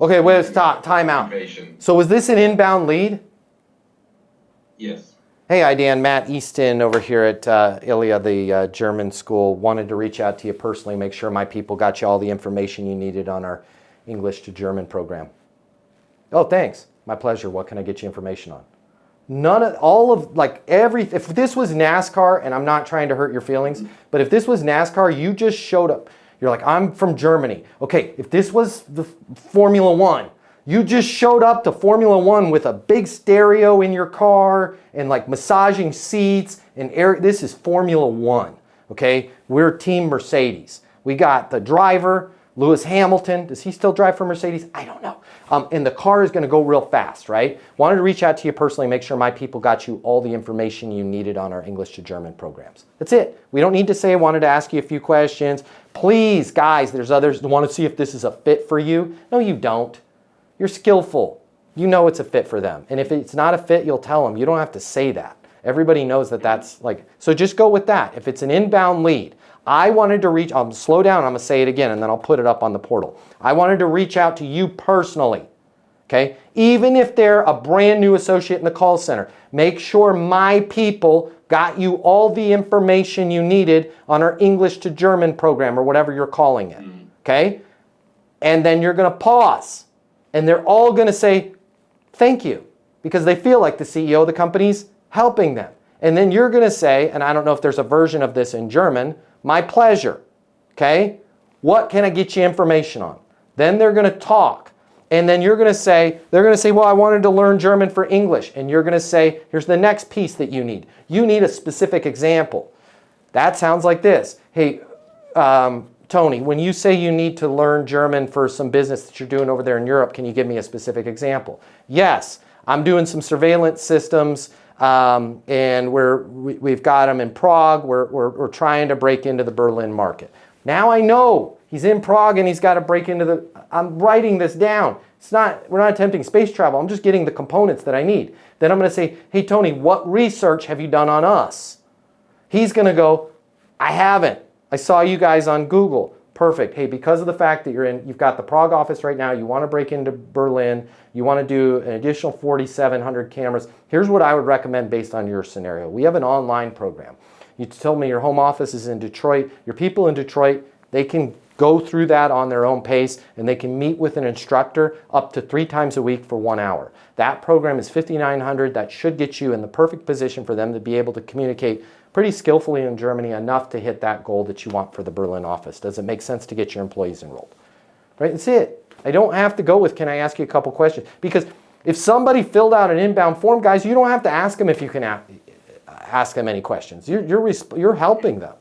Okay, wait, stop, time out. So was this an inbound lead? Yes. Hey, IDan, Matt Easton over here at ILIA, the German school. Wanted to reach out to you personally, make sure my people got you all the information you needed on our English to German program. Oh, thanks. My pleasure. What can I get you information on? If this was NASCAR, and I'm not trying to hurt your feelings, but if this was NASCAR, you just showed up. You're like, I'm from Germany. Okay, if this was the Formula One, you just showed up to Formula One with a big stereo in your car and like massaging seats and air. This is Formula One, okay? We're Team Mercedes. We got the driver, Lewis Hamilton. Does he still drive for Mercedes? I don't know. And the car is going to go real fast, right? Wanted to reach out to you personally, make sure my people got you all the information you needed on our English to German programs. That's it. We don't need to say I wanted to ask you a few questions. Please, guys, there's others that want to see if this is a fit for you. No, you don't. You're skillful. You know it's a fit for them. And if it's not a fit, you'll tell them. You don't have to say that. Everybody knows that that's like, so just go with that. If it's an inbound lead, I wanted to reach, I'll slow down, I'm going to say it again, and then I'll put it up on the portal. I wanted to reach out to you personally, okay? Even if they're a brand new associate in the call center, make sure my people got you all the information you needed on our English to German program or whatever you're calling it, okay? And then you're going to pause, and they're all going to say, thank you, because they feel like the CEO of the company's helping them. And then you're going to say, and I don't know if there's a version of this in German, my pleasure, okay? What can I get you information on? Then they're going to talk. And then you're going to say, they're going to say, well, I wanted to learn German for English. And you're going to say, here's the next piece that you need. You need a specific example. That sounds like this. Hey, Tony, when you say you need to learn German for some business that you're doing over there in Europe, can you give me a specific example? Yes, I'm doing some surveillance systems. And we've got him in Prague. We're trying to break into the Berlin market. Now I know he's in Prague and he's got to break into the, I'm writing this down. We're not attempting space travel. I'm just getting the components that I need. Then I'm going to say, hey, Tony, what research have you done on us? He's going to go, I haven't. I saw you guys on Google. Perfect. Hey, because of the fact that you've got the Prague office right now, you want to break into Berlin, you want to do an additional 4,700 cameras. Here's what I would recommend based on your scenario. We have an online program. You told me your home office is in Detroit. Your people in Detroit, they can go through that on their own pace, and they can meet with an instructor up to 3 times a week for 1 hour. That program is $5,900. That should get you in the perfect position for them to be able to communicate pretty skillfully in Germany enough to hit that goal that you want for the Berlin office. Does it make sense to get your employees enrolled? Right, that's it. I don't have to go with, can I ask you a couple questions? Because if somebody filled out an inbound form, guys, you don't have to ask them if you can ask them any questions. You're helping them.